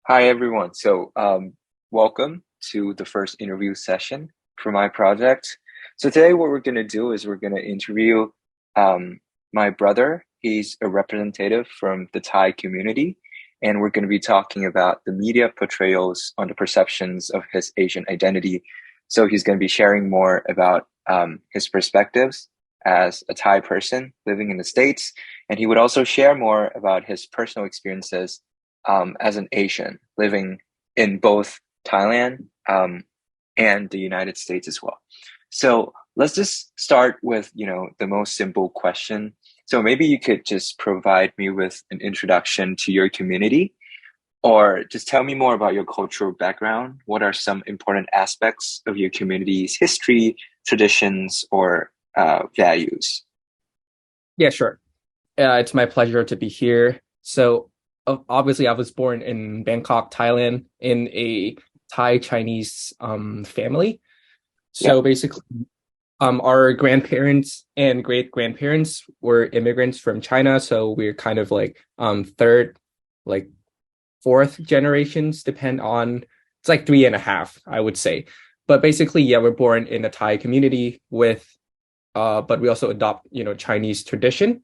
Hi, everyone. Welcome to the first interview session for my project. So, today, what we're going to do is we're going to interview um, my brother. He's a representative from the Thai community, and we're going to be talking about the media portrayals on the perceptions of his Asian identity. So, he's going to be sharing more about his perspectives as a Thai person living in the States, and he would also share more about his personal experiences as an Asian living in both Thailand and the United States as well. So let's just start with, the most simple question. So maybe you could just provide me with an introduction to your community or just tell me more about your cultural background. What are some important aspects of your community's history, traditions, or values? Yeah, sure. It's my pleasure to be here. Obviously, I was born in Bangkok, Thailand, in a Thai Chinese family. Yeah. So basically, our grandparents and great grandparents were immigrants from China. So we're kind of like third, like fourth generations, depend on it's like three and a half, I would say. But basically, yeah, we're born in a Thai community with but we also adopt, Chinese tradition,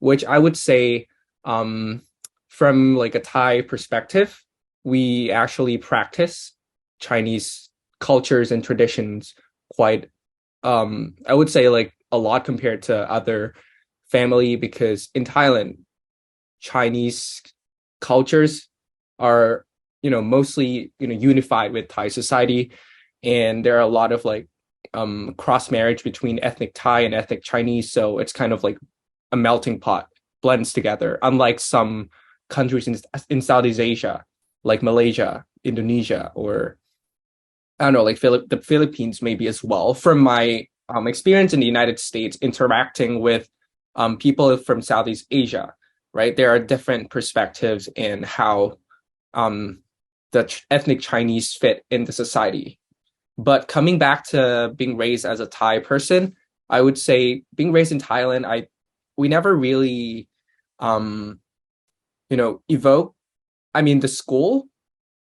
which I would say, um, from like a Thai perspective, we actually practice Chinese cultures and traditions quite, I would say like a lot compared to other family because in Thailand, Chinese cultures are, mostly, unified with Thai society. And there are a lot of like cross marriage between ethnic Thai and ethnic Chinese. So it's kind of like a melting pot, blends together, unlike some countries in Southeast Asia, like Malaysia, Indonesia, or I don't know, like the Philippines maybe as well. From my experience in the United States interacting with people from Southeast Asia, right? There are different perspectives in how um, ethnic Chinese fit in the society. But coming back to being raised as a Thai person, I would say being raised in Thailand, we never really um, evoke, I mean the school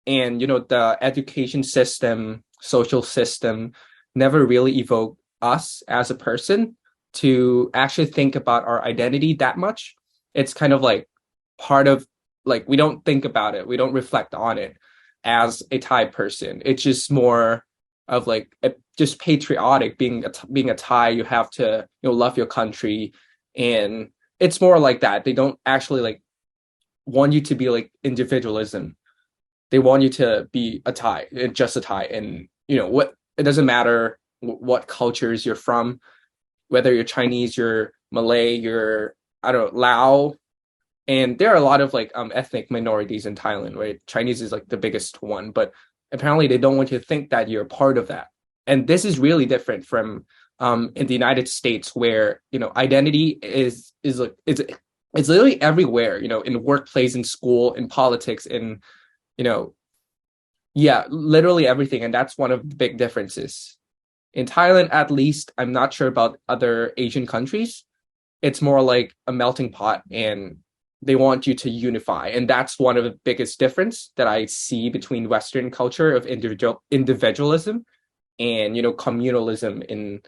and the education system, social system never really evoke us as a person to actually think about our identity that much. It's kind of like part of like we don't think about it, we don't reflect on it as a Thai person. It's just more of like just patriotic being a Thai. You have to love your country, and it's more like that. They don't actually like want you to be like individualism. They want you to be a Thai, just a Thai, and what it doesn't matter what cultures you're from, whether you're Chinese, you're Malay, you're I don't know Lao, and there are a lot of like ethnic minorities in Thailand, right? Chinese is like the biggest one, but apparently they don't want you to think that you're part of that. And this is really different from in the United States, where identity is like it's literally everywhere, in workplace, in school, in politics, in you know yeah, literally everything. And that's one of the big differences. In Thailand, at least, I'm not sure about other Asian countries. It's more like a melting pot and they want you to unify. And that's one of the biggest difference that I see between Western culture of individualism and communalism in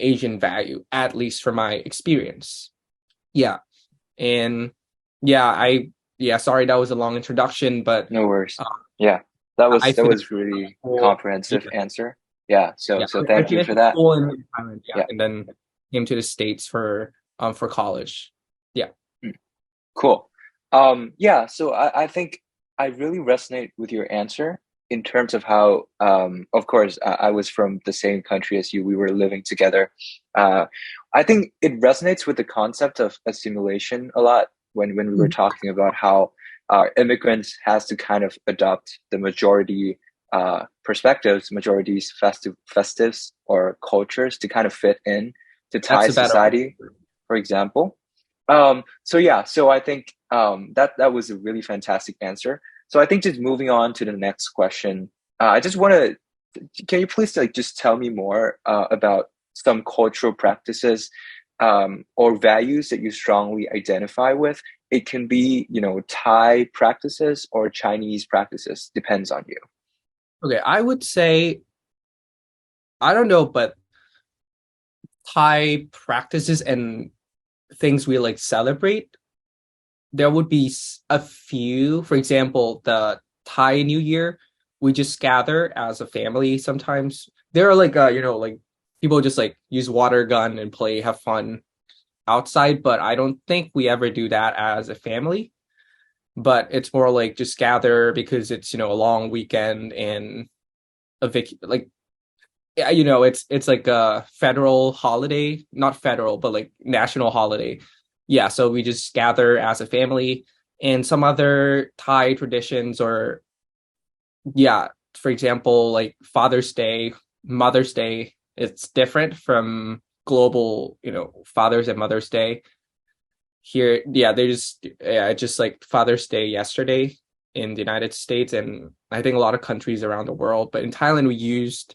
Asian value, at least from my experience. Yeah. And yeah, sorry that was a long introduction, but No worries. uh, Yeah, that I was that finished was really school. comprehensive Yeah, answer. Yeah, so yeah. so I thank you finished for that. school in Thailand, yeah, Yeah. and then came to the States for college. Yeah. Mm. Cool. Yeah, so I think I really resonate with your answer in terms of how, of course, I was from the same country as you. We were living together. Uh, I think it resonates with the concept of assimilation a lot when we were Mhm. talking about how immigrants has to kind of adopt the majority perspectives, majority's festives or cultures to kind of fit in to That's Thai a better society, for example. So yeah, so I think that was a really fantastic answer. So I think just moving on to the next question, I just want to, can you please like just tell me more about some cultural practices or values that you strongly identify with it can be, Thai practices or Chinese practices, depends on you. Okay, I would say I don't know, but Thai practices and things we like celebrate, there would be a few. For example, the Thai New Year, we just gather as a family sometimes. There are like like people just like use water gun and play, have fun outside, but I don't think we ever do that as a family. But it's more like just gather because it's, a long weekend and like yeah, it's like a federal holiday, not federal, but like national holiday. Yeah, so we just gather as a family and some other Thai traditions or yeah, for example, like Father's Day, Mother's Day, it's different from global, Father's and Mother's Day. Here, yeah, just like Father's Day yesterday in the United States and I think a lot of countries around the world, but in Thailand we used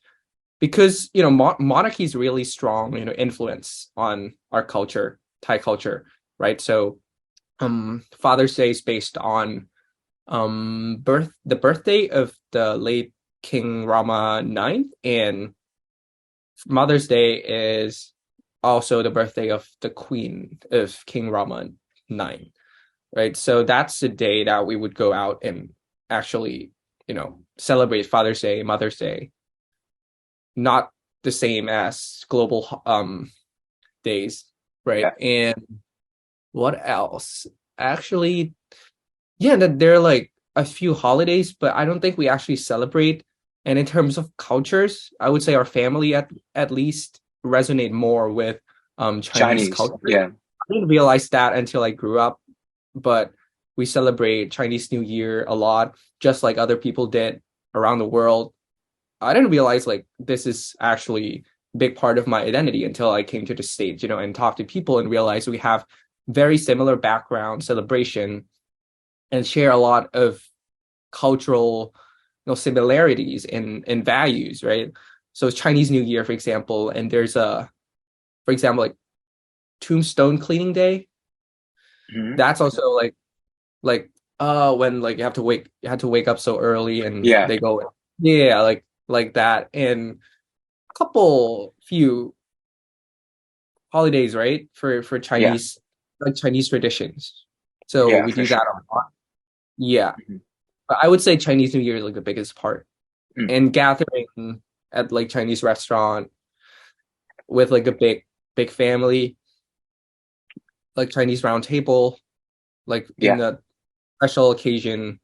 because monarchy is really strong influence on our culture, Thai culture, right? So Father's Day is based on the birthday of the late King Rama IX, and Mother's Day is also the birthday of the queen of King Rama IX, right? So that's the day that we would go out and actually celebrate Father's Day, Mother's Day, not the same as global days, right? Yeah. And what else? Actually, yeah, that there are like a few holidays, but I don't think we actually celebrate. And in terms of cultures, I would say our family at least resonate more with Chinese Chinese, culture. yeah. I didn't realize that until I grew up, but we celebrate Chinese New Year a lot, just like other people did around the world. I didn't realize like this is actually a big part of my identity until I came to the States, and talked to people and realized we have very similar background, celebration, and share a lot of cultural, similarities in values, right? So it's Chinese New Year, for example, and there's for example, like Tombstone Cleaning Day. Hmm. That's also like when like you have to wake up so early and Yeah, they go yeah like that and couple few holidays, right? For yeah, Chinese like Chinese traditions. So yeah, we for do that sure. a lot. Yeah. Hmm. But I would say Chinese New Year is like the biggest part. Mm. And gathering at like Chinese restaurant with like a big family, like Chinese round table, like Yeah. in a special occasion,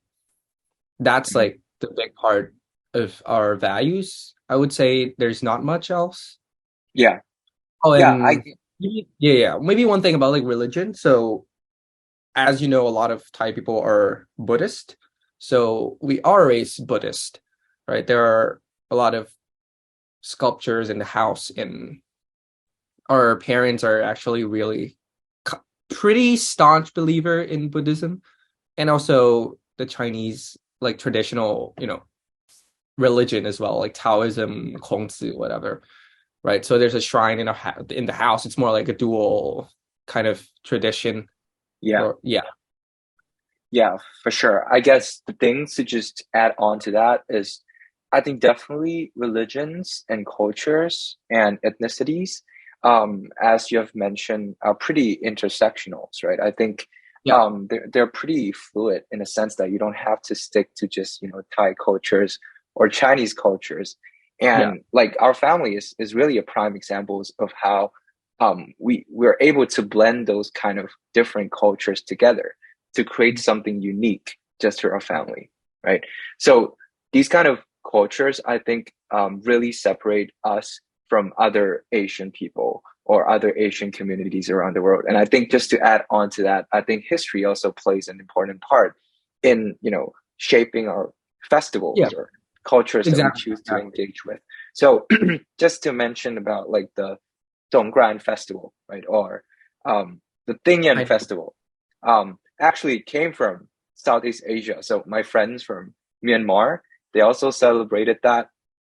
that's Mhm. like the big part of our values. I would say there's not much else. Yeah, Oh, yeah, I and yeah. Maybe one thing about like religion. So as you know, a lot of Thai people are Buddhist. So we are raised Buddhist, right? There are a lot of sculptures in the house, and our parents are actually really pretty staunch believer in Buddhism and also the Chinese like traditional, religion as well, like Taoism, Kongzi, whatever, right? So there's a shrine in the house. It's more like a dual kind of tradition, yeah, or yeah, yeah, for sure. I guess the things to just add on to that is I think definitely religions and cultures and ethnicities, as you have mentioned, are pretty intersectionals, right? I think yeah, they're pretty fluid in a sense that you don't have to stick to just, Thai cultures or Chinese cultures. yeah. And like our family is really a prime examples of how we're able to blend those kind of different cultures together to create something unique just for our family, right? So these kind of cultures, I think, really separate us from other Asian people or other Asian communities around the world. And I think just to add on to that, I think history also plays an important part in, shaping our Yeah, festivals or cultures that we exactly. choose to Exactly. engage with. So just to mention about like the Dongguan festival, right? Or the Dingyan I festival, actually came from Southeast Asia. So my friends from Myanmar, they also celebrated that.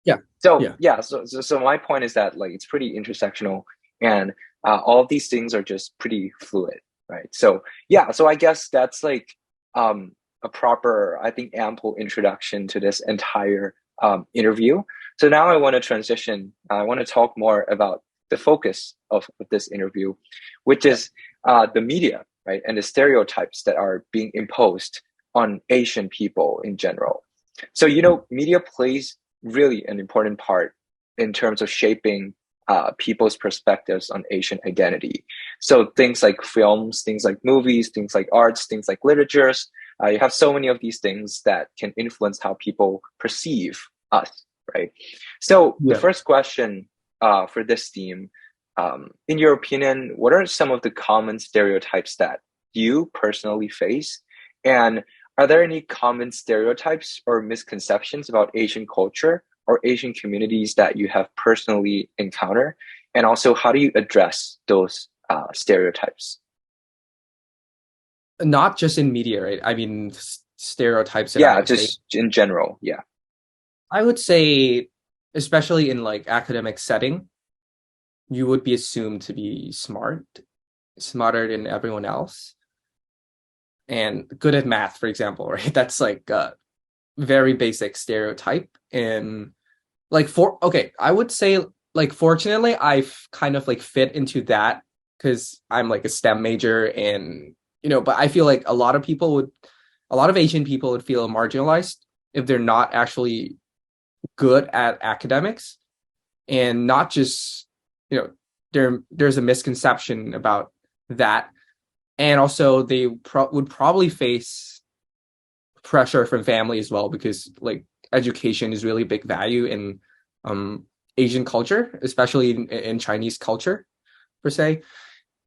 yeah, So yeah, yeah, so my point is that like it's pretty intersectional, and all of these things are just pretty fluid. right? So yeah, so I guess that's like a proper, I think, ample introduction to this entire interview. So now I want to transition. I want to talk more about the focus of this interview, which Yeah. is the media, right, and the stereotypes that are being imposed on Asian people in general. So media plays really an important part in terms of shaping people's perspectives on Asian identity. So things like films, things like movies, things like arts, things like literatures, you have so many of these things that can influence how people perceive us, right? So the Yeah. first question for this theme, in your opinion, what are some of the common stereotypes that you personally face? And are there any common stereotypes or misconceptions about Asian culture or Asian communities that you have personally encountered? And also, how do you address those stereotypes? Not just in media, right? I mean, stereotypes that Yeah, I face. just in general. Yeah. I would say, especially in like academic setting, you would be assumed to be smart, smarter than everyone else, and good at math, for example, right? That's like a very basic stereotype. And like I would say like fortunately I've kind of like fit into that because I'm like a STEM major and but I feel like a lot of Asian people would feel marginalized if they're not actually good at academics, and not just there's a misconception about that, and also they would probably face pressure from family as well, because like education is really big value in um Asian culture, especially in Chinese culture per se.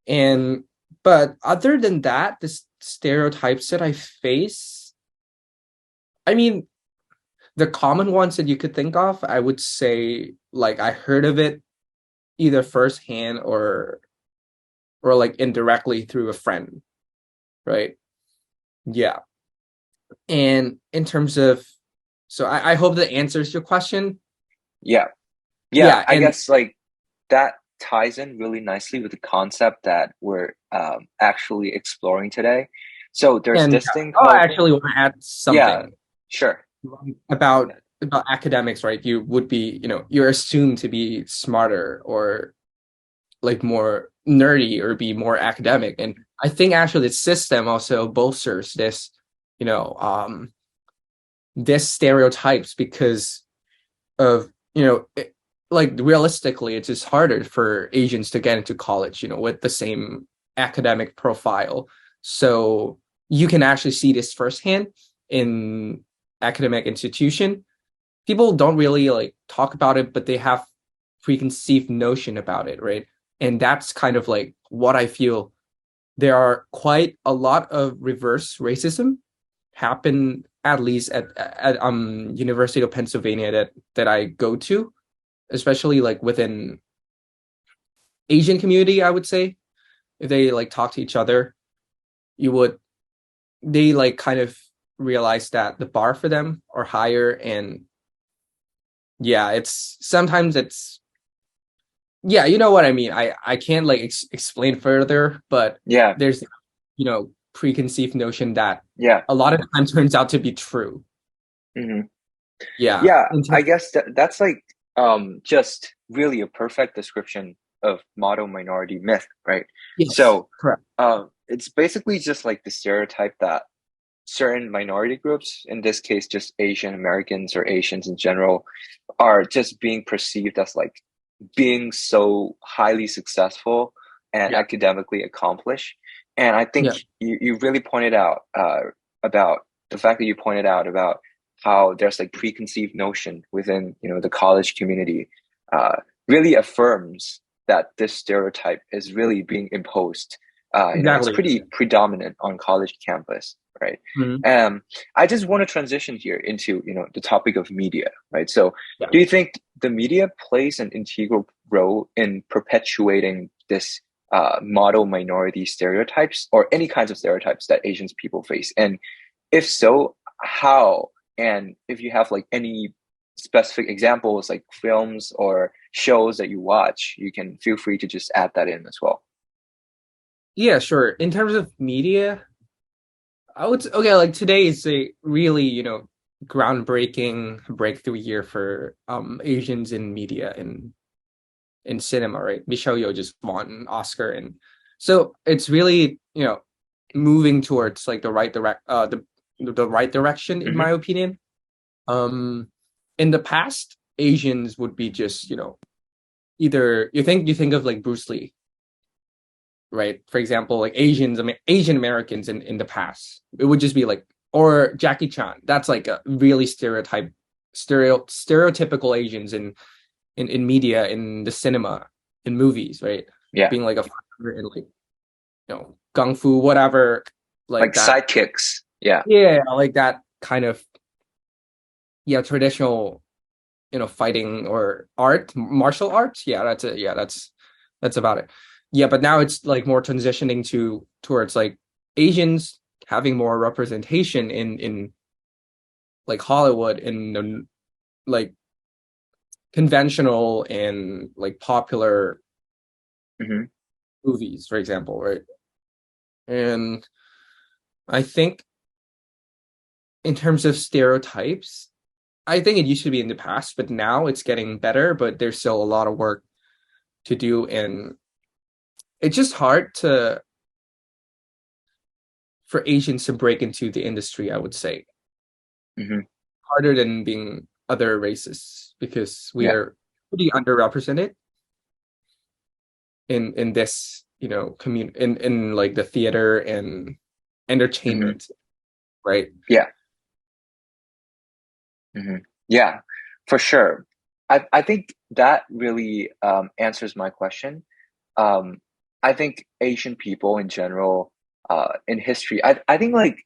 And but other than that, the stereotypes that I face, I mean, the common ones that you could think of, I would say like I heard of it either firsthand or like indirectly through a friend, right? Yeah. And in terms of, so I hope that answers your question. Yeah. Yeah. Yeah, I and guess like that ties in really nicely with the concept that we're actually exploring today. So there's and this thing I called, actually want to add yeah, something sure. about academics, right? You would be, you're assumed to be smarter or like more nerdy or be more academic. And I think actually the system also bolsters this, you know, um, this stereotypes because of, like realistically, it's just harder for Asians to get into college, with the same academic profile. So you can actually see this firsthand in academic institution. People don't really like talk about it, but they have preconceived notion about it, right? And that's kind of like what I feel. There are quite a lot of reverse racism happen, at least at University of Pennsylvania that I go to, especially like within Asian community. I would say if they like talk to each other, you would they like kind of realize that the bar for them are higher. And yeah, it's sometimes it's yeah, you know what I mean. I can't like explain further, but Yeah. there's preconceived notion that Yeah. a lot of times turns out to be true. Hmm. Yeah. Yeah. I guess that's like just really a perfect description of model minority myth, right? Yes, So correct. it's basically just like the stereotype that certain minority groups, in this case, just Asian Americans or Asians in general, are just being perceived as like being so highly successful and Yeah. academically accomplished. And I think Yeah. you really pointed out about the fact that you pointed out about how there's like preconceived notion within the college community uh, really affirms that this stereotype is really being imposed. It's Exactly. pretty predominant on college campus, right? Mhm. I just want to transition here into the topic of media, right? So, Yeah. do you think the media plays an integral role in perpetuating this model minority stereotypes or any kinds of stereotypes that Asian people face? And if so, how? And if you have like any specific examples, like films or shows that you watch, you can feel free to just add that in as well. Yeah, sure. In terms of media, okay, like today is a really, groundbreaking breakthrough year for Asians in media and in cinema, right? Michelle Yeoh just won an Oscar, and so it's really, moving towards like the right direction in Hmm. my opinion. Um, in the past, Asians would be just, either you think of like Bruce Lee, right? For example, like Asian Americans in the past, it would just be like, or Jackie Chan. That's like a really stereotypical Asians in media, in the cinema, in movies, right? Yeah, Being like a fighter in like kung fu, whatever, like like that. sidekicks. Yeah. Yeah, like that kind of, yeah, traditional, fighting or martial arts. Yeah, that's it. Yeah, that's about it. Yeah, but now it's like more transitioning towards like Asians having more representation in like Hollywood, in the like conventional and like popular Hmm. movies, for example, right? And I think in terms of stereotypes, I think it used to be in the past, but now it's getting better, but there's still a lot of work to do. And it's just hard to for Asians to break into the industry, I would say. Hmm. Harder than being other races because we Yeah. are pretty underrepresented in this, in like the theater and Hmm. entertainment, right? Yeah. Hmm. Yeah, for sure. I think that really answers my question. Um, I think Asian people in general, in history, I think like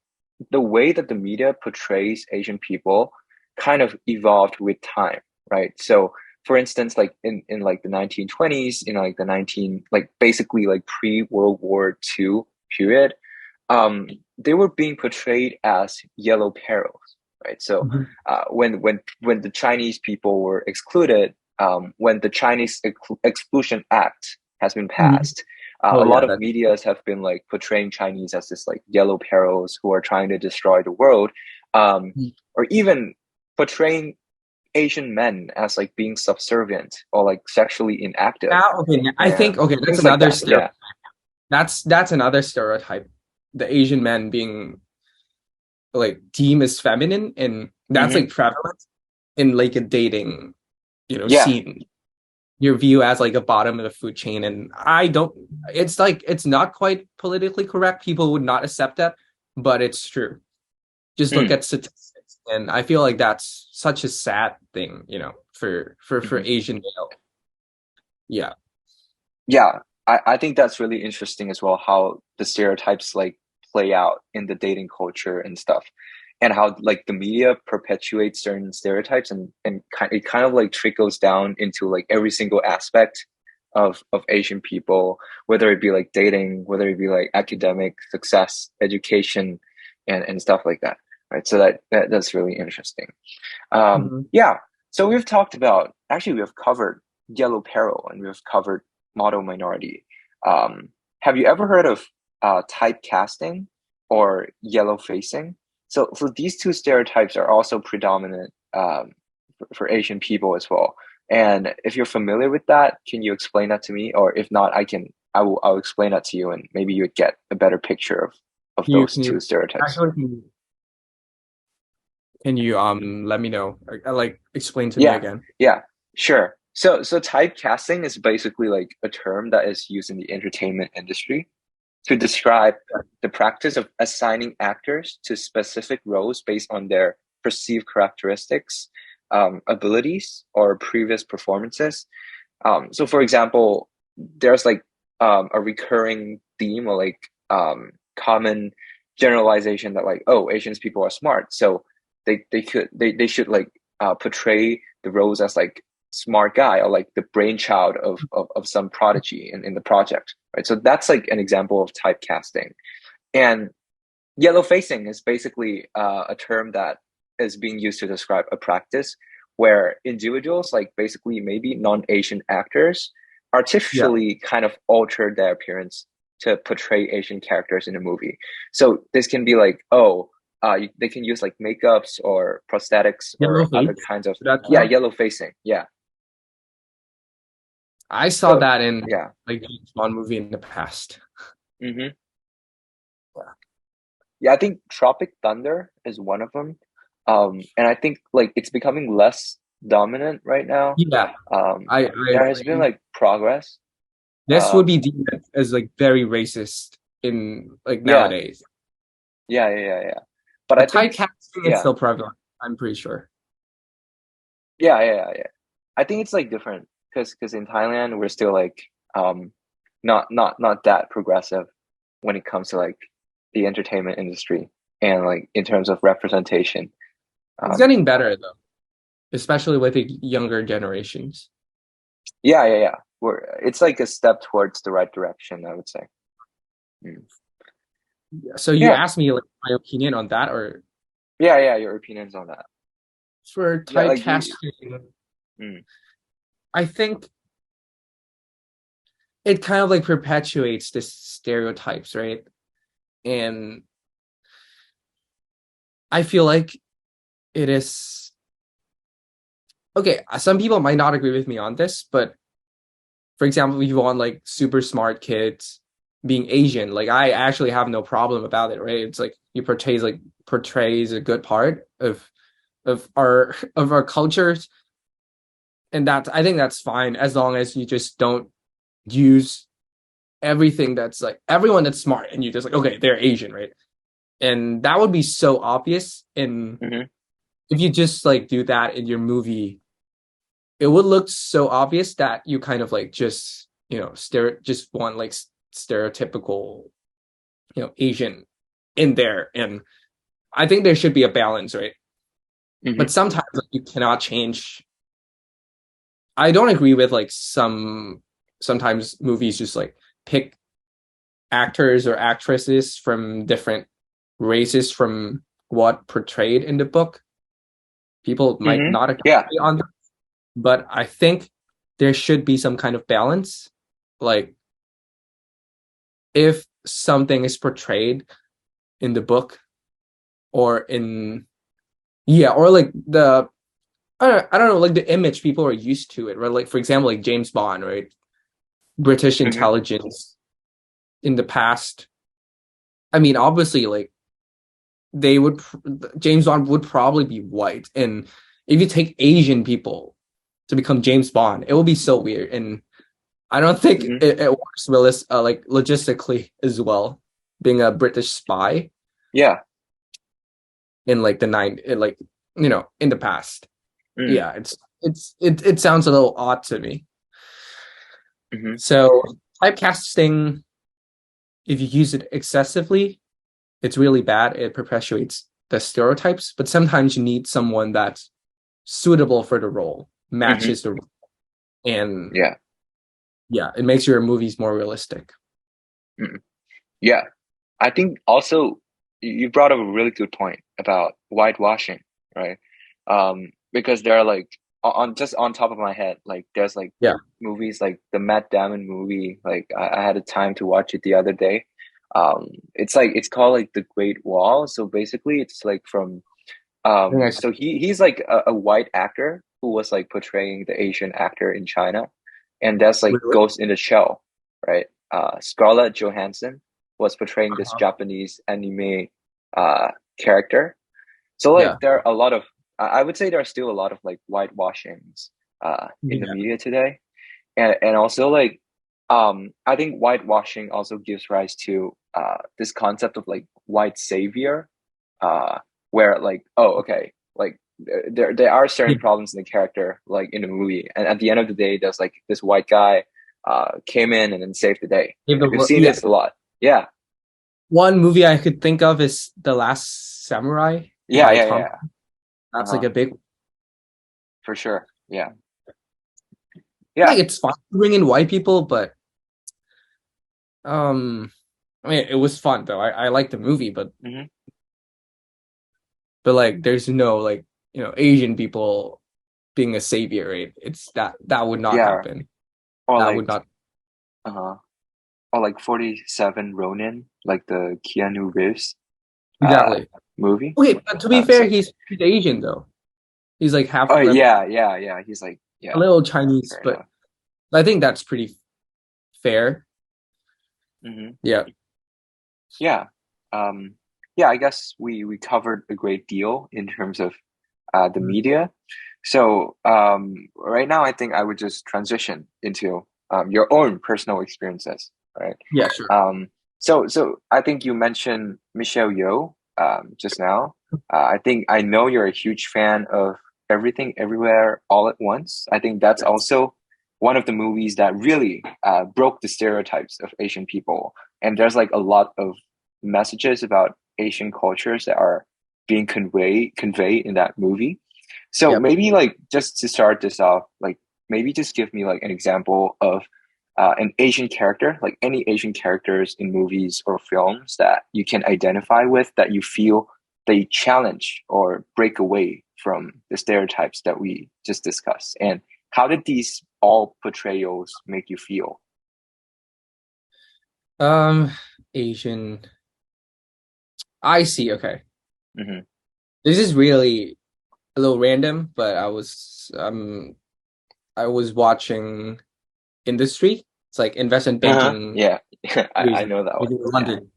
the way that the media portrays Asian people kind of evolved with time, right? So, for instance, like in like the 1920s, like the 19 like basically like pre-World War II period, they were being portrayed as yellow perils, right? So, Mhm. when the Chinese people were excluded, when the Chinese Exclusion Act has been Mhm. passed, Oh a lot yeah, of medias have been like portraying Chinese as this like yellow perils who are trying to destroy the world, or even portraying Asian men as like being subservient or like sexually inactive now okay. I think and okay, that's things like another that. stereotype. Yeah. That's another stereotype. The Asian men being like deemed as feminine, and that's Hmm. like prevalent in like a dating, Yeah. scene. Your view as like a bottom of the food chain, and I don't. It's like it's not quite politically correct. People would not accept that, but it's true. Just look Mm. at statistics, and I feel like that's such a sad thing, for Hmm. Asian male. Yeah. Yeah, I think that's really interesting as well, how the stereotypes like play out in the dating culture and stuff, and how like the media perpetuates certain stereotypes and it kind of like trickles down into like every single aspect of Asian people, whether it be like dating, whether it be like academic success, education, and stuff like that. Right. So that's really interesting. Mhm. Yeah. So we've talked about, actually, we have covered yellow peril and we've covered model minority. Um, have you ever heard of typecasting or yellow facing? So these two stereotypes are also predominant for Asian people as well. And if you're familiar with that, can you explain that to me? Or if not, I'll explain that to you and maybe you would get a better picture of Can you those can two you stereotypes. actually can you let me know, like explain to me Yeah, again? yeah, sure. So typecasting is basically like a term that is used in the entertainment industry to describe the practice of assigning actors to specific roles based on their perceived characteristics, abilities, or previous performances. So for example, there's like a recurring theme or like common generalization that like, oh, Asians people are smart, so they should like portray the roles as like smart guy or like the brainchild of some prodigy in the project, right? So that's like an example of typecasting. And yellow facing is basically a term that is being used to describe a practice where individuals, like basically maybe non-Asian actors, Yeah. artificially kind of alter their appearance to portray Asian characters in a movie. So this can be like, oh, they can use like makeups or prosthetics Yellow or other face. kinds of, That yeah, count? yellow facing. Yeah. I saw So that in yeah. like James Bond movie in the past. Hmm. Yeah, I think Tropic Thunder is one of them. And I think like it's becoming less dominant right now. Yeah, I There has been agree. like progress. This would be Um, deemed as like very racist in like yeah, nowadays. yeah. But I But think, typecasting is yeah, still prevalent, I'm pretty sure. yeah. I think it's like different because in Thailand we're still like not that progressive when it comes to like the entertainment industry and like in terms of representation. It's Um, getting better though, especially with the younger generations. yeah. It's like a step towards the right direction, I would say. Mm. So you Yeah, asked me like my opinion on that, or yeah. Your opinions on that? for Yeah, like you. typecasting, Mm, I think it kind of like perpetuates this stereotypes, right? And I feel like it is okay. Some people might not agree with me on this, but for example, if you want like super smart kids being Asian, like I actually have no problem about it, right? It's like you portrays a good part of our cultures, and that I think that's fine as long as you just don't use everything that's like everyone that's smart and you just like okay they're Asian, right? And that would be so obvious. And hmm if you just like do that in your movie, it would look so obvious that you kind of like just just want like stereotypical Asian in there. And I think there should be a balance, right? But hmm sometimes like, you cannot change. I don't agree with like sometimes movies just like pick actors or actresses from different races from what portrayed in the book. People might not Yeah. agree on that, but I think there should be some kind of balance. Like if something is portrayed in the book or in or like I don't know, like the image people are used to it, right? Like for example, like James Bond, right? British hmm intelligence in the past. I mean, obviously, like they would James Bond would probably be white, and if you take Asian people to become James Bond, it will be so weird, and I don't think hmm it works like logistically as well. Being a British spy Yeah. in like the like in the past, Mm. yeah, it sounds a little odd to me. hmm So typecasting, if you use it excessively, it's really bad. It perpetuates the stereotypes, but sometimes you need someone that's suitable for the role, hmm matches the role, and Yeah. yeah, it makes your movies more realistic. Mm. Yeah. I think also you brought up a really good point about whitewashing, right? Because there are like on just on top of my head, like there's like Yeah. movies like the Matt Damon movie. Like I had a time to watch it the other day. It's like it's called like The Great Wall. So basically, it's like from I think I so he's like a white actor who was like portraying the Asian actor in China, and that's like really. Ghost in the Shell, right? Scarlett Johansson was portraying this Uh-huh. Japanese anime uh character. So like Yeah. there are a lot of I would say there are still a lot of like whitewashings in the Yeah. media today. And also like I think whitewashing also gives rise to this concept of like white savior uh where like oh okay like there are certain Yeah. problems in the character like in the movie and at the end of the day there's like this white guy came in and then saved the day. We've seen Yeah. this a lot. Yeah. One movie I could think of is The Last Samurai Yeah, by yeah, Tom. yeah. That's like Uh-huh. a big. For sure. Yeah. Like Yeah. it's fun to bring in white people, but um, I mean, it was fun though. I like the movie, hmm like, there's no like Asian people being a savior, right? It's that would not Yeah. happen. Or That would like not. uh-huh. or like 47 Ronin, like the Keanu Reeves uh Exactly. movie. Okay, but to be It's fair, like, he's Asian though. He's like half oh like yeah. He's like, a yeah, little Chinese, fair but enough. I think that's pretty fair. Hmm. Yeah. Yeah. Um, yeah, I guess we covered a great deal in terms of the media. So right now, I think I would just transition into your own personal experiences, right? Yeah, sure. Um, so I think you mentioned Michelle Yeoh just now. I think I know you're a huge fan of Everything Everywhere All at Once. I think that's also one of the movies that really broke the stereotypes of Asian people. And there's like a lot of messages about Asian cultures that are being conveyed in that movie. So Yep. maybe like just to start this off, like maybe just give me like an example of an Asian character, like any Asian characters in movies or films that you can identify with that you feel they challenge or break away from the stereotypes that we just discussed. And how did these all portrayals make you feel? Um, Asian. I see. Okay. Hmm. This is really a little random, but I was watching Industry. It's like investment Uh-huh. banking Yeah, I series know that one. in Yeah, London.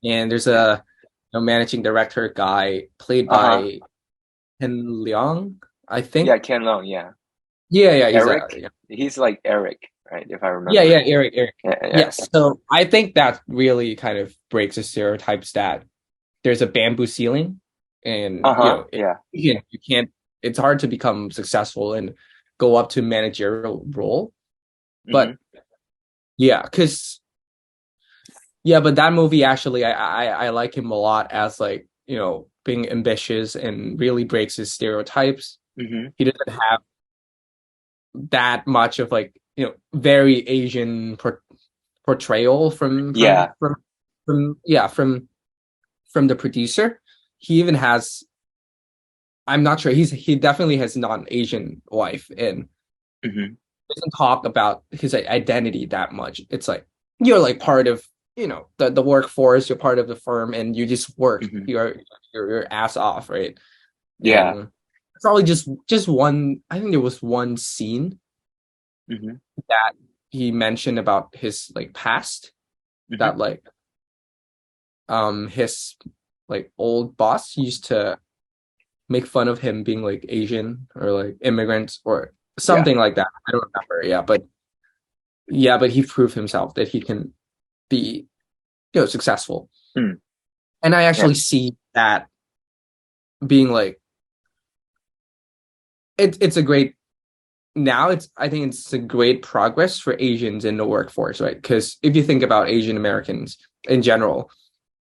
And there's yeah. a managing director guy played Uh-huh. by Ken Leong, I think. Yeah, Ken Long, yeah. Yeah, he's a Eric, he's like Eric, right? If I yeah, remember. Eric. Yeah. Yes. So I think that really kind of breaks the stereotypes that there's a bamboo ceiling, and Uh-huh. Yeah. you can't. It's hard to become successful and go up to managerial role. Mm-hmm. But yeah, because but that movie actually, I like him a lot as like being ambitious and really breaks his stereotypes. Mm-hmm. He doesn't have that much of like very Asian portrayal Yeah. from the producer. He even has, I'm not sure, he definitely has non-Asian wife and Mm-hmm. doesn't talk about his identity that much. It's like you're like part of the workforce, you're part of the firm, and you just work Mm-hmm. your ass off, right? Yeah. And probably just one. I think there was one scene Mm-hmm. that he mentioned about his like past, Mm-hmm. that like his like old boss used to make fun of him being like Asian or like immigrants or Yeah. something like that. I don't remember. But he proved himself that he can be successful. Mm. And I Yeah. actually see that being like it's a great now it's I think it's a great progress for Asians in the workforce, right? Because if you think about Asian Americans in general,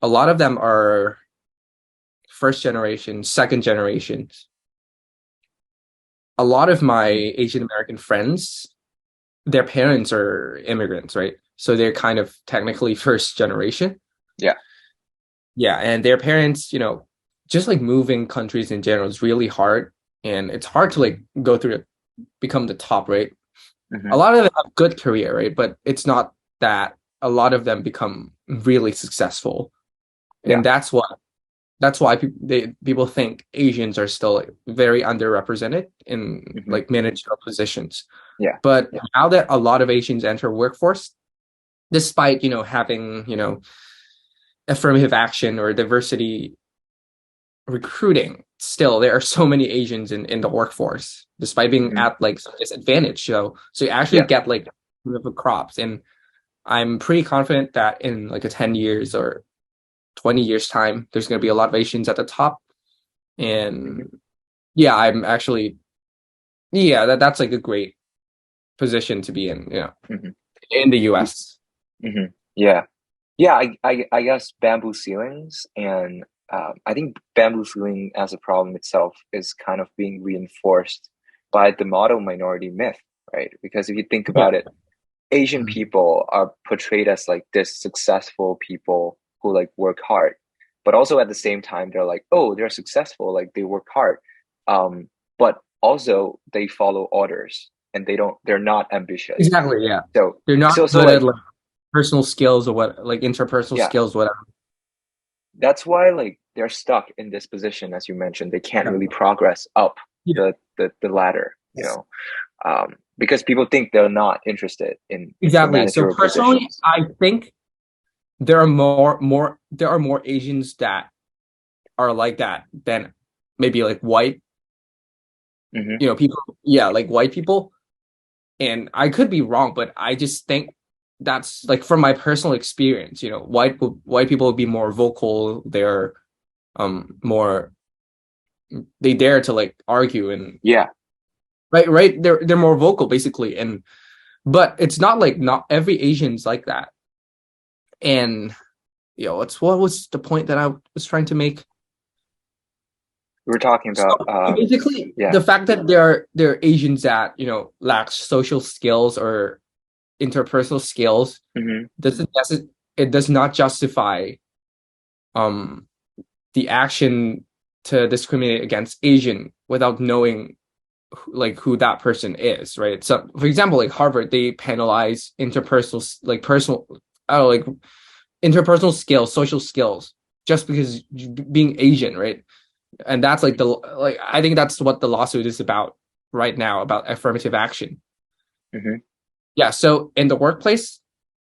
a lot of them are first generation, second generations. A lot of my Mm-hmm. Asian American friends, their parents are immigrants, right? So they're kind of technically first generation. Yeah. Yeah, and their parents, just like moving countries in general is really hard, and it's hard to like go through become the top, right? Mm-hmm. A lot of them have good career, right? But it's not that a lot of them become really successful, Yeah. and that's why people think Asians are still like, very underrepresented in Mm-hmm. like managerial positions. Yeah. But now that a lot of Asians enter workforce, despite having affirmative action or diversity recruiting, still there are so many Asians in the workforce, despite being Mm-hmm. at like some disadvantage. So you actually Yeah. get like the crops, and I'm pretty confident that in like a 10 years or 20 years time, there's going to be a lot of Asians at the top. Mm-hmm. And yeah, I'm actually that's like a great position to be in, Mm-hmm. in the US. Mm-hmm. Yeah. Yeah. I guess bamboo ceilings and I think bamboo ceiling as a problem itself is kind of being reinforced by the model minority myth, right? Because if you think Yeah. about it, Asian Mhm. people are portrayed as like this successful people who like work hard, but also at the same time they're like, oh, they're successful, like they work hard, but also they follow orders and they're not ambitious. Exactly, yeah. So They're not so good at like like personal skills or what, like interpersonal Yeah, skills, whatever. that's why like they're stuck in this position, as you mentioned. They can't Yeah. really progress up Yeah. the ladder, Yes. because people think they're not interested in the Exactly. So managerial personally, positions. I think there are more Asians that are like that than maybe like white, Hmm. people. Yeah, like white people. And I could be wrong, but I just think that's like from my personal experience, white people would be more vocal. They're more they dare to like argue and Yeah. right. They're more vocal basically. And but it's not like not every Asian's like that. And what was the point that I was trying to make? We were talking So about basically, yeah. the fact that there are Asians that lack social skills or interpersonal skills Hmm. it does not justify um the action to discriminate against Asian without knowing like who that person is, right? So, for example, like Harvard, they penalize interpersonal like personal, I don't know, like interpersonal skills, social skills, just because being Asian, right? And that's like the like I think that's what the lawsuit is about right now about affirmative action. Hmm. Yeah, so in the workplace,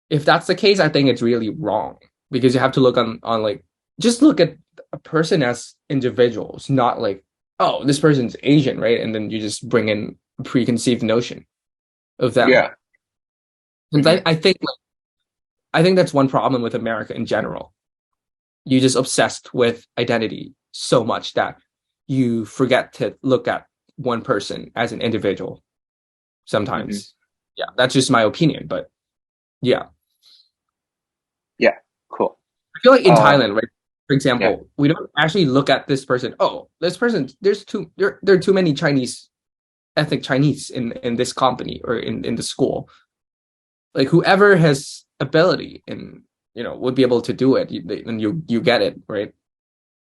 if that's the case, I think it's really wrong because you have to look on like just look at a person as individuals, not like, oh, this person's Asian, right? And then you just bring in a preconceived notion of them. Yeah. And Hmm. I think that's one problem with America in general. You just obsessed with identity so much that you forget to look at one person as an individual Hmm. sometimes. Yeah, that's just my opinion, but yeah. Yeah. Cool. I feel like in Uh, Thailand, right? For yeah. example, we don't actually look at this person. Oh, this person. There are too many Chinese ethnic Chinese in this company or in the school. Like whoever has ability and would be able to do it, and you get it right.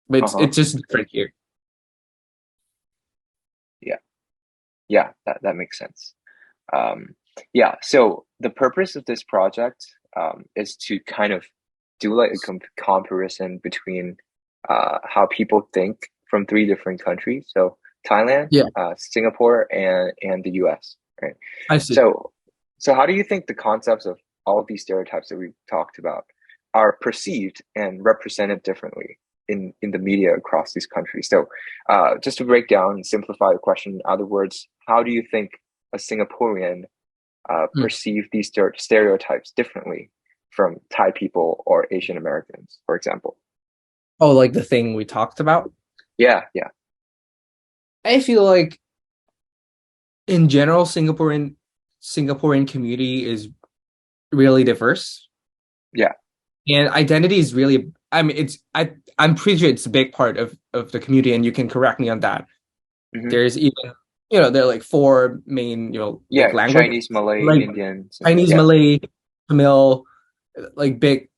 But Uh-huh. it's just different here. Yeah. Yeah. That makes sense. Um, yeah. So the purpose of this project is to kind of do like a comparison between how people think from three different countries. So Thailand, Yeah, Singapore, and the US, right? I see. So how do you think the concepts of all of these stereotypes that we've talked about are perceived and represented differently in the media across these countries? So just to break down and simplify the question, in other words, how do you think a Singaporean Hmm. perceive these stereotypes differently from Thai people or Asian Americans, for example? Oh, like the thing we talked about. Yeah, yeah, I feel like in general, Singaporean community is really diverse. yeah. And identity is really, I mean, I'm pretty sure it's a big part of the community, and you can correct me on that. Hmm. There's even, there are like four main, like Yeah, language, Chinese, Malay, like Indians, and Chinese, yeah. Malay, Tamil, like big,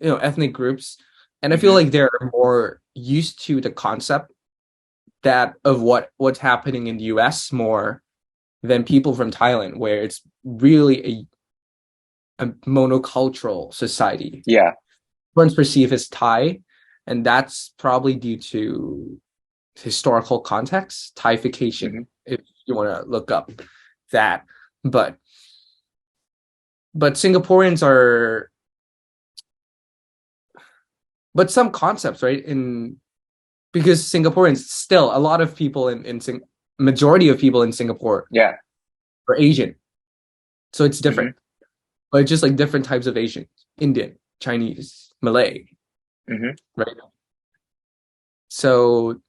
ethnic groups. And I feel Hmm. like they're more used to the concept that of what's happening in the US more than people from Thailand, where it's really a monocultural society. Yeah. Everyone's perceived as Thai, and that's probably due to historical context, Thaification, Hmm. if you want to look up that. But Singaporeans are, but some concepts, right? In because Singaporeans still a lot of people majority of people in Singapore Yeah. are Asian, so it's Hmm. different. But it's just like different types of Asian, Indian, Chinese, Malay, Hmm. right? So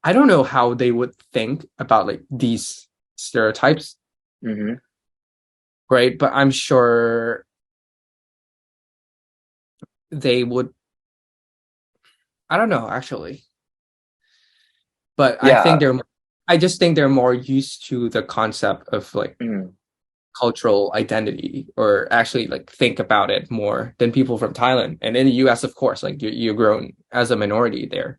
I don't know how they would think about like these stereotypes, Hmm. right? But I'm sure they would. I don't know actually, but Yeah. I just think they're more used to the concept of like Mm. cultural identity, or actually like think about it more than people from Thailand. And in the U.S., of course, like you're grown as a minority there.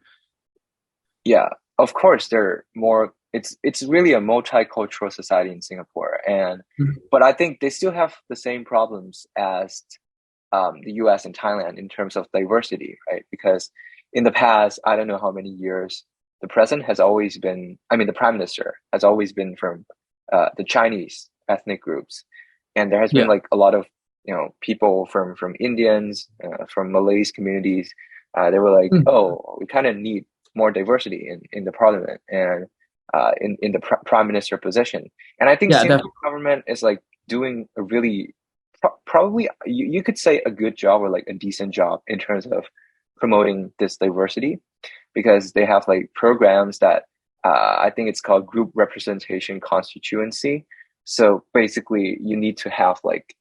Yeah. Of course, they're more it's really a multicultural society in Singapore, and Mhm. but I think they still have the same problems as the US and Thailand in terms of diversity, right? Because in the past, I don't know how many years, the president has always been, I mean, the prime minister has always been from the Chinese ethnic groups. And there has been Yeah. like a lot of, people from Indians, from Malays communities. They were like, Mhm. oh, we kind of need more diversity in the parliament and in the prime minister position. And I think Yeah, Singapore government is like doing a really probably you could say a good job or like a decent job in terms of promoting this diversity because they have like programs that I think it's called group representation constituency. So basically, you need to have like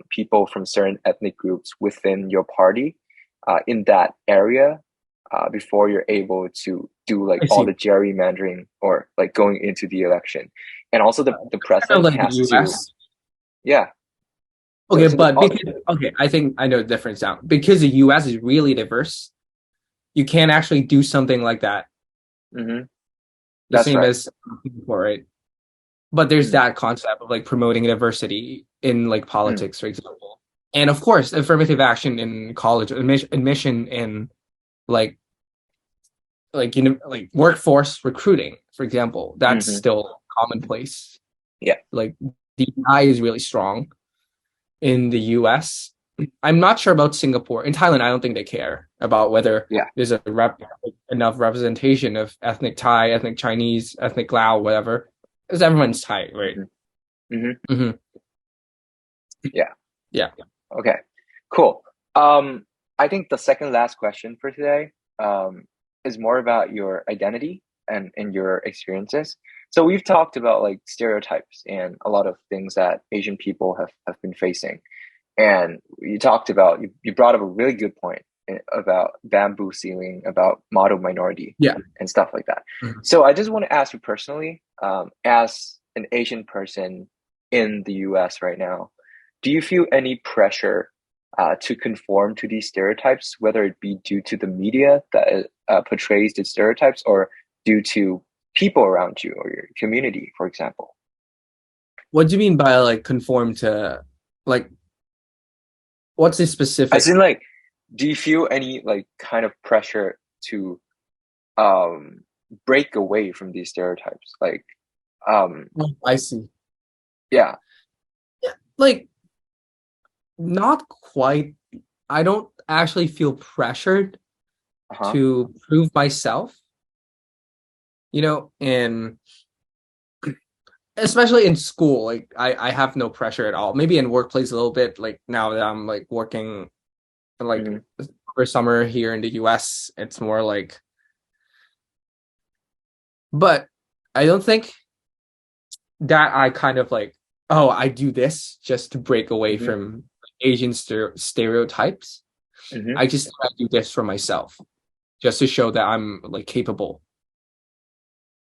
people from certain ethnic groups within your party in that area before you're able to do like I all see. the gerrymandering or like going into the election. And also the Kind of president like the has to, US. yeah. So, Okay, so the, but because okay, I think I know the difference now. Because the US is really diverse, you can't actually do something like that mhm, the that's same right. as before, right? But there's Mm, that concept of like promoting diversity in like mm, politics, for example. And of course, affirmative action in college, admission in like like workforce recruiting, for example, that's mhm, still commonplace. yeah, Like DEI is really strong in the US. I'm not sure about Singapore. In Thailand, I don't think they care about whether yeah. there's enough representation of ethnic Thai, ethnic Chinese, ethnic Lao, whatever. Because everyone's Thai, right? Mhm, mhm, Hmm. yeah. Yeah. Okay, cool. Um, I think the second last question for today is more about your identity and your experiences. So we've talked about like stereotypes and a lot of things that Asian people have been facing. And you talked about, you brought up a really good point about bamboo ceiling, about model minority Yeah. and stuff like that. Mhm. So I just want to ask you personally, as an Asian person in the US right now, do you feel any pressure to conform to these stereotypes, whether it be due to the media that portrays the stereotypes or due to people around you or your community, for example? What do you mean by like conform to like what's the As specific? in, like, do you feel any like kind of pressure to um break away from these stereotypes? Like, um, Oh, I see. yeah, Like not quite. I don't actually feel pressured uh-huh, to prove myself, and especially in school, like I have no pressure at all. Maybe in workplace a little bit, like now that I'm like working like hmm, for summer here in the US, it's more like, but I don't think that I kind of like, oh, I do this just to break away hmm, from Asian stereotypes. hmm, I do this for myself, just to show that I'm like capable.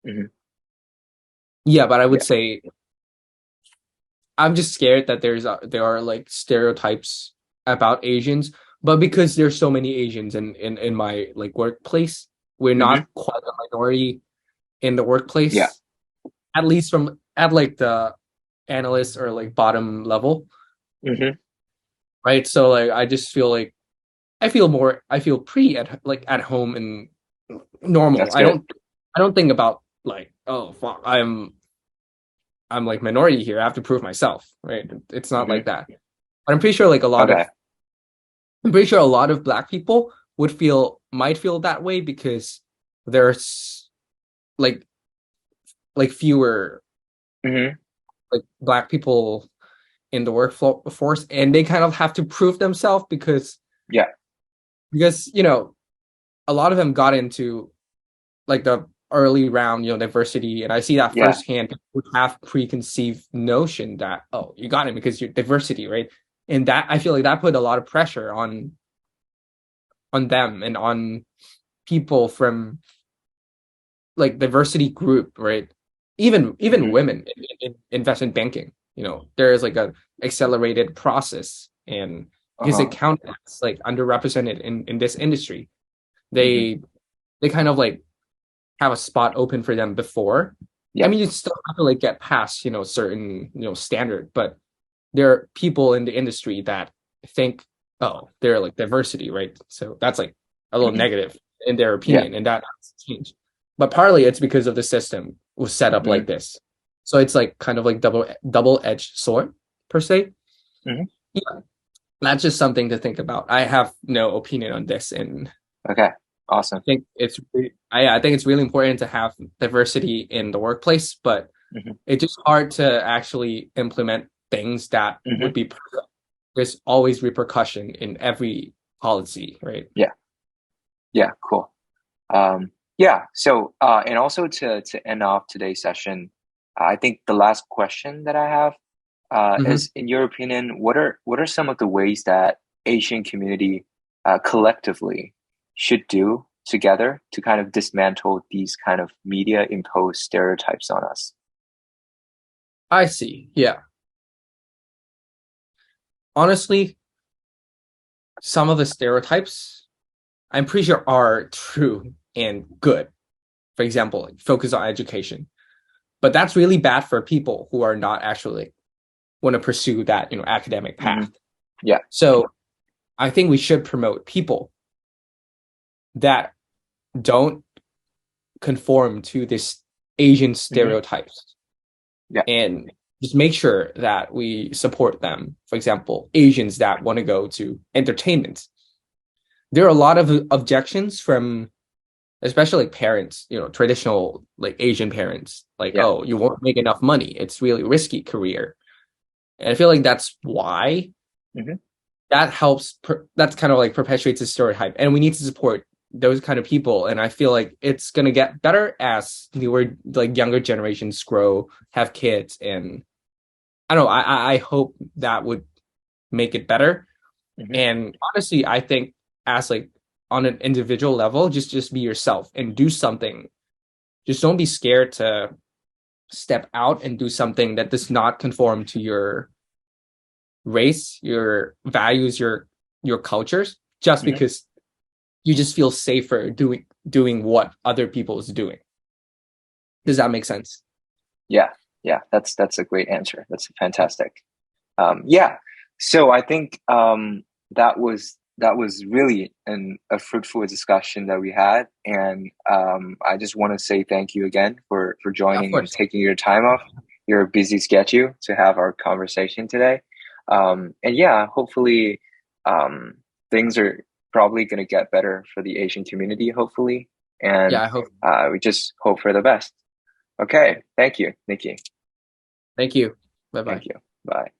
hmm, Yeah, but I would yeah, say I'm just scared that there are like stereotypes about Asians, but because there's so many Asians in my like workplace, we're hmm, not quite a minority in the yeah, workplace, at least from at like the analyst or like bottom level, hmm. right? So like I just feel like I feel pretty at home and normal. That's good. I don't think about like, oh fuck, I'm like minority here. I have to prove myself, right? It's not Hmm. like that. But I'm pretty sure like Okay. I'm pretty sure a lot of black people might feel that way because there's like fewer Hmm. like black people in the workforce, and they kind of have to prove themselves Yeah, because a lot of them got into like the early round, diversity, and I see that yeah, firsthand. People have preconceived notion that, oh, you got it because you're diversity, right? And that I feel like that put a lot of pressure on them and on people from like diversity group, right? Even hmm, women in investment banking, there is like a accelerated process, and because they uh-huh, count as like underrepresented in this industry, hmm, they kind of like have a spot open for them before. I Yeah. mean, you still have to like get past, certain, standard, but there are people in the industry that think, oh, they're like diversity, right? So that's like a little Hmm. negative in their Yeah. opinion, and that has to change. But partly it's because of the system was set up Hmm. like this. So it's like kind of like double-edged sword per se. Hmm. Yeah, that's just something to think about. I have no opinion on this, and Okay. Awesome. I think it's really important to have diversity in the workplace, but Hmm. it's just hard to actually implement things that Hmm. would be perfect. There's always repercussion in every policy, right? Yeah. Yeah. Cool. Yeah. So, and also to end off today's session, I think the last question that I have Hmm. is, in your opinion, what are some of the ways that Asian community collectively should do together to kind of dismantle these kind of media imposed stereotypes on us? I see. Yeah. Honestly, some of the stereotypes I'm pretty sure are true and good. For example, like, focus on education. But that's really bad for people who are not actually want to pursue that, academic Hmm. path. Yeah. So I think we should promote people that don't conform to this Asian Hmm. stereotypes Yeah. and just make sure that we support them. For example, Asians that want to go to entertainment. There are a lot of objections from especially like parents, traditional like Asian parents, like, Yeah. oh, you won't make enough money. It's really risky career. And I feel like that's why Hmm. that helps that's kind of like perpetuates the stereotype. And we need to support those kind of people. And I feel like it's gonna get better as newer like younger generations grow, have kids, and I don't know, I hope that would make it better. Hmm. And honestly, I think as like on an individual level, just be yourself and do something. Just don't be scared to step out and do something that does not conform to your race, your values, your cultures, just Hmm. because you just feel safer doing what other people is doing. Does that make sense? Yeah. Yeah. That's a great answer. That's fantastic. Yeah. So I think that was really a fruitful discussion that we had, and I just want to say thank you again for Of joining and course. taking your time off your busy schedule to have our conversation today. And yeah, hopefully um, things are probably going to get better for the Asian community, hopefully, and Yeah, I hope. we just hope for the best. Okay, thank you, Nikki. Thank you. Bye Thank bye. you. Bye.